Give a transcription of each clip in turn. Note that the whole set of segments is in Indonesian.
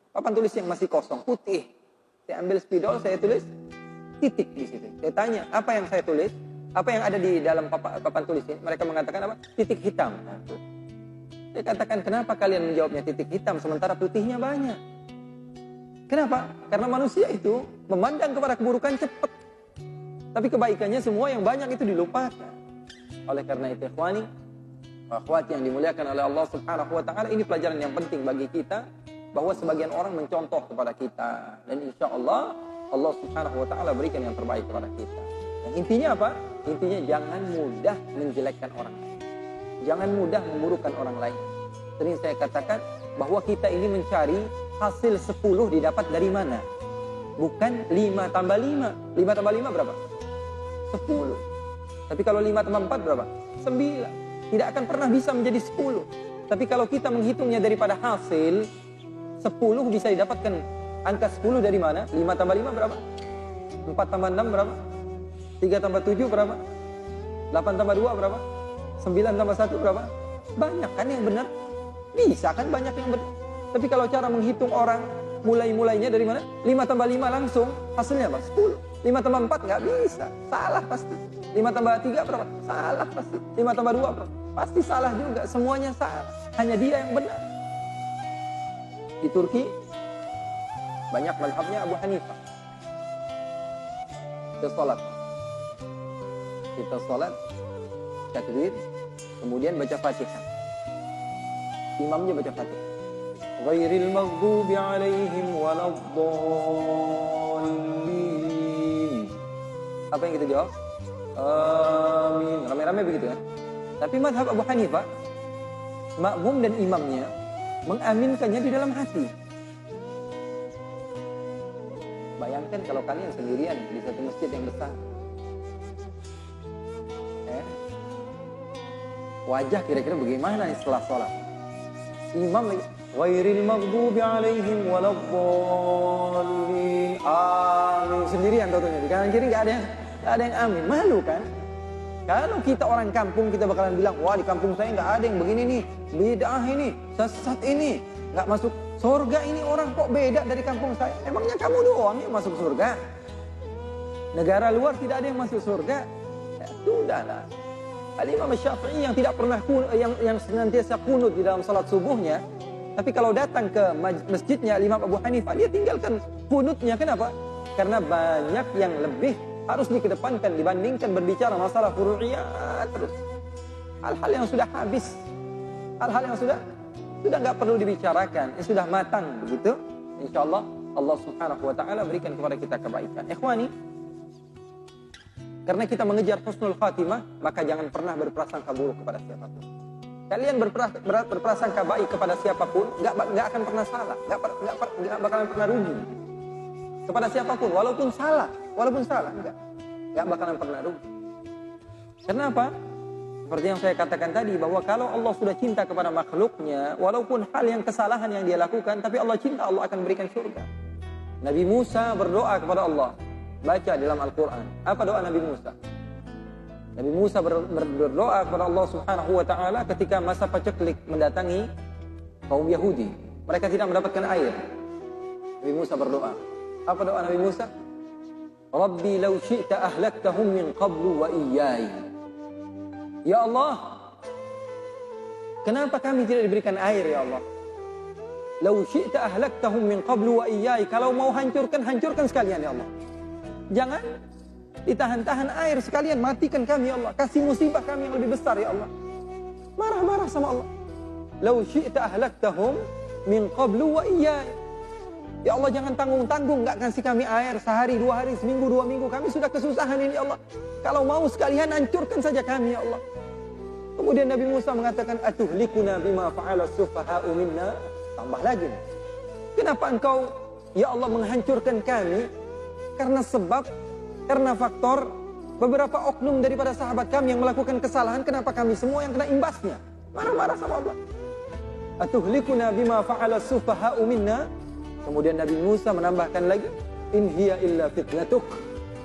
Papan tulis yang masih kosong, putih. Saya ambil spidol, saya tulis titik di situ. Saya tanya, apa yang saya tulis? Apa yang ada di dalam papan tulis ini? Mereka mengatakan apa? Titik hitam. Saya katakan, kenapa kalian menjawabnya titik hitam sementara putihnya banyak? Kenapa? Karena manusia itu memandang kepada keburukan cepat. Tapi kebaikannya semua yang banyak itu dilupakan. Oleh karena itu, ikhwani, akhwat yang dimuliakan oleh Allah Subhanahu wa taala, ini pelajaran yang penting bagi kita bahwa sebagian orang mencontoh kepada kita dan insya Allah Allah Subhanahu wa taala berikan yang terbaik kepada kita. Dan intinya apa? Intinya jangan mudah menjelekkan orang lain. Jangan mudah memburukan orang lain. Sering saya katakan bahwa kita ini mencari hasil 10 didapat dari mana? Bukan 5 tambah 5. 5 tambah 5 berapa? 10. Tapi kalau 5 tambah 4 berapa? 9. Tidak akan pernah bisa menjadi 10. Tapi kalau kita menghitungnya daripada hasil, 10 bisa didapatkan. Angka 10 dari mana? 5 tambah 5 berapa? 4 tambah 6 berapa? 3 tambah 7 berapa? 8 tambah 2 berapa? 9 tambah 1 berapa? Banyak kan yang benar? Bisa kan banyak yang benar? Tapi kalau cara menghitung orang, mulainya dari mana? 5 tambah 5 langsung, hasilnya apa? 10. 5 tambah 4 nggak bisa, salah pasti. 5 tambah 3 berapa? Salah pasti. 5 tambah 2 berapa? Pasti salah juga, semuanya salah. Hanya dia yang benar. Di Turki, banyak mazhabnya Abu Hanifah. Kita sholat, takbir, kemudian baca Fatihah. Imamnya baca Fatihah. Ghairil maghdubi alaihim waladdallin. Apa yang kita jawab? Amin. Rame-rame begitu kan? Tapi mazhab Abu Hanifah, makmum dan imamnya mengaminkannya di dalam hati. Bayangkan kalau kalian sendirian di satu masjid yang besar. Wajah kira-kira bagaimana setelah sholat? Imam lagi, ghairil maghdubi alaihim waladdallin. Amin. Sendirian tentunya. Di kanan kiri nggak ada yang amin. Malu kan? Kalau kita orang kampung, kita bakalan bilang, wah di kampung saya nggak ada yang begini nih, bid'ah ini, sesat ini, nggak masuk surga ini orang, kok beda dari kampung saya? Emangnya kamu doang yang masuk surga? Negara luar tidak ada yang masuk surga? Ya, sudahlah. Al-Imam Syafi'i yang tidak pernah yang senantiasa kunut di dalam salat subuhnya, tapi kalau datang ke masjidnya Imam Abu Hanifah, dia tinggalkan kunutnya. Kenapa? Karena banyak yang lebih harus dikedepankan dibandingkan berbicara masalah furu'iyat terus. Hal-hal yang sudah habis, hal-hal yang sudah nggak perlu dibicarakan, yang sudah matang begitu. Insyaallah Allah Subhanahu wa taala berikan kepada kita kebaikan. Ikhwani, karena kita mengejar husnul khatimah, maka jangan pernah berprasangka buruk kepada siapapun. Kalian berprasangka baik kepada siapapun, nggak akan pernah salah, nggak bakalan pernah rugi. Kepada siapapun, walaupun salah, nggak bakalan pernah rugi. Kenapa? Seperti yang saya katakan tadi, bahwa kalau Allah sudah cinta kepada makhluknya, walaupun hal yang kesalahan yang dia lakukan, tapi Allah cinta, Allah akan berikan surga. Nabi Musa berdoa kepada Allah. Baca dalam Al-Quran. Apa doa Nabi Musa? Nabi Musa berdoa kepada Allah Subhanahu wa ta'ala ketika masa paceklik mendatangi kaum Yahudi. Mereka tidak mendapatkan air. Nabi Musa berdoa. Apa doa Nabi Musa? Rabbi law syi'ta ahlaktahum min qablu wa iyyai. Ya Allah, kenapa kami tidak diberikan air ya Allah? Law syi'ta ahlaktahum min qablu wa iyyai. Kalau mau hancurkan sekalian ya Allah. Jangan ditahan-tahan air sekalian, matikan kami ya Allah. Kasih musibah kami yang lebih besar ya Allah. Marah-marah sama Allah. Law syi'ta ahlaktahum min qablu wa iyyai. Ya Allah, jangan tanggung-tanggung, nggak kasih kami air sehari, 2 hari, seminggu, 2 minggu. Kami sudah kesusahan ini ya Allah. Kalau mau sekalian hancurkan saja kami ya Allah. Kemudian Nabi Musa mengatakan, atuhlikuna bima fa'ala sufaha'u minna. Tambah lagi. Kenapa engkau ya Allah menghancurkan kami? Karena faktor beberapa oknum daripada sahabat kami yang melakukan kesalahan. Kenapa kami semua yang kena imbasnya? Marah-marah sama Allah. Atuhlikuna bima fa'ala sufaha'u minna. Kemudian Nabi Musa menambahkan lagi, in hiya illa fitnatuk.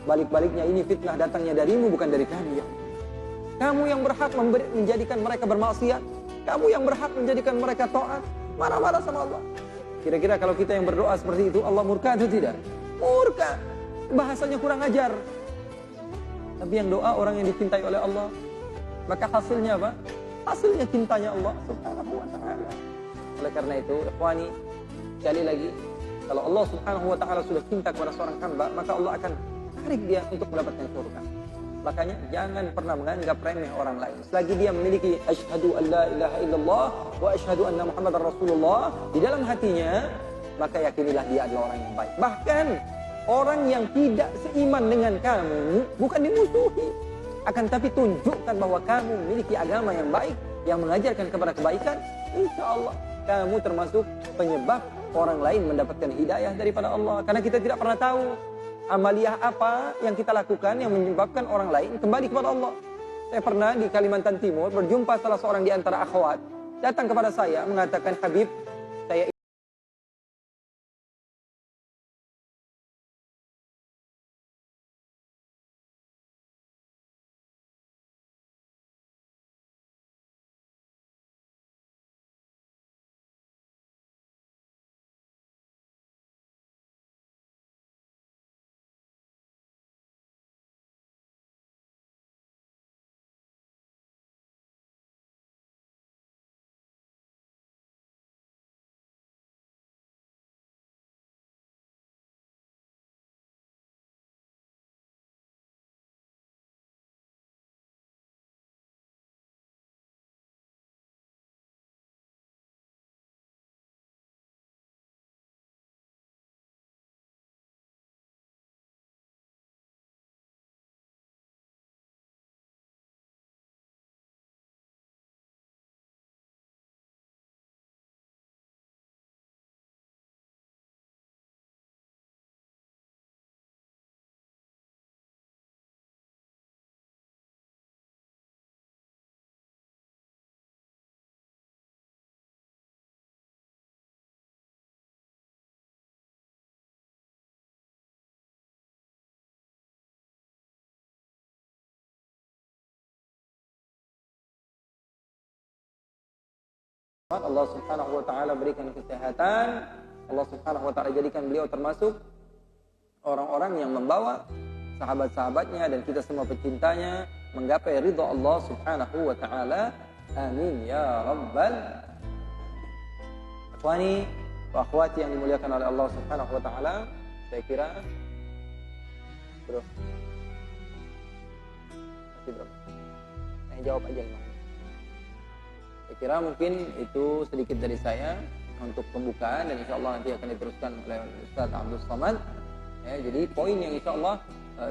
Balik-baliknya ini fitnah datangnya darimu, bukan dari kami ya. Kamu yang berhak menjadikan mereka bermaksiat. Kamu yang berhak menjadikan mereka taat. Marah-marah sama Allah. Kira-kira kalau kita yang berdoa seperti itu, Allah murka atau tidak? Murka. Bahasanya kurang ajar. Tapi yang doa orang yang dicintai oleh Allah, maka hasilnya apa? Hasilnya cintanya Allah Subhanahu wa ta'ala. Oleh karena itu, ikhwani, sekali lagi, kalau Allah Subhanahu wa ta'ala sudah cinta kepada seorang hamba, maka Allah akan tarik dia untuk mendapatkan surga. Makanya jangan pernah menganggap remeh orang lain. Selagi dia memiliki asyhadu an la ilaha illallah wa asyhadu anna Muhammadar Rasulullah di dalam hatinya, maka yakinilah dia adalah orang yang baik. Bahkan orang yang tidak seiman dengan kamu bukan dimusuhi, akan tapi tunjukkan bahwa kamu memiliki agama yang baik, yang mengajarkan kepada kebaikan. Insya Allah kamu termasuk penyebab orang lain mendapatkan hidayah daripada Allah. Karena kita tidak pernah tahu amaliyah apa yang kita lakukan yang menyebabkan orang lain kembali kepada Allah. Saya pernah di Kalimantan Timur berjumpa salah seorang di antara akhwat, datang kepada saya mengatakan, Habib, saya Allah Subhanahu wa ta'ala berikan kesehatan, Allah Subhanahu wa ta'ala jadikan beliau termasuk orang-orang yang membawa sahabat-sahabatnya dan kita semua pecintanya menggapai ridha Allah Subhanahu wa ta'ala. Amin ya rabbal ikhwani wa akhwati yang dimuliakan oleh Allah Subhanahu wa ta'ala. Saya kira bro, masih berapa? Saya jawab aja nih. Saya kira mungkin itu sedikit dari saya untuk pembukaan, dan insya Allah nanti akan diteruskan oleh Ustaz Abdul Somad. Ya, jadi poin yang insya Allah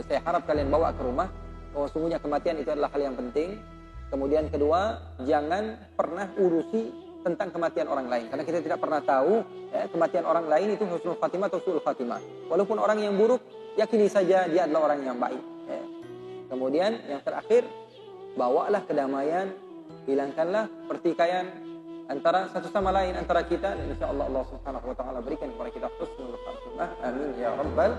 saya harap kalian bawa ke rumah, bahwa sungguhnya kematian itu adalah hal yang penting. Kemudian kedua, jangan pernah urusi tentang kematian orang lain, karena kita tidak pernah tahu ya, kematian orang lain itu husnul khatimah atau su'ul khatimah. Walaupun orang yang buruk, yakini saja dia adalah orang yang baik. Ya. Kemudian yang terakhir, bawalah kedamaian, hilangkanlah pertikaian antara satu sama lain antara kita, dan insya Allah Allah Subhanahu wa ta'ala berikan kepada kita husnul khatimah. Amin ya rabbal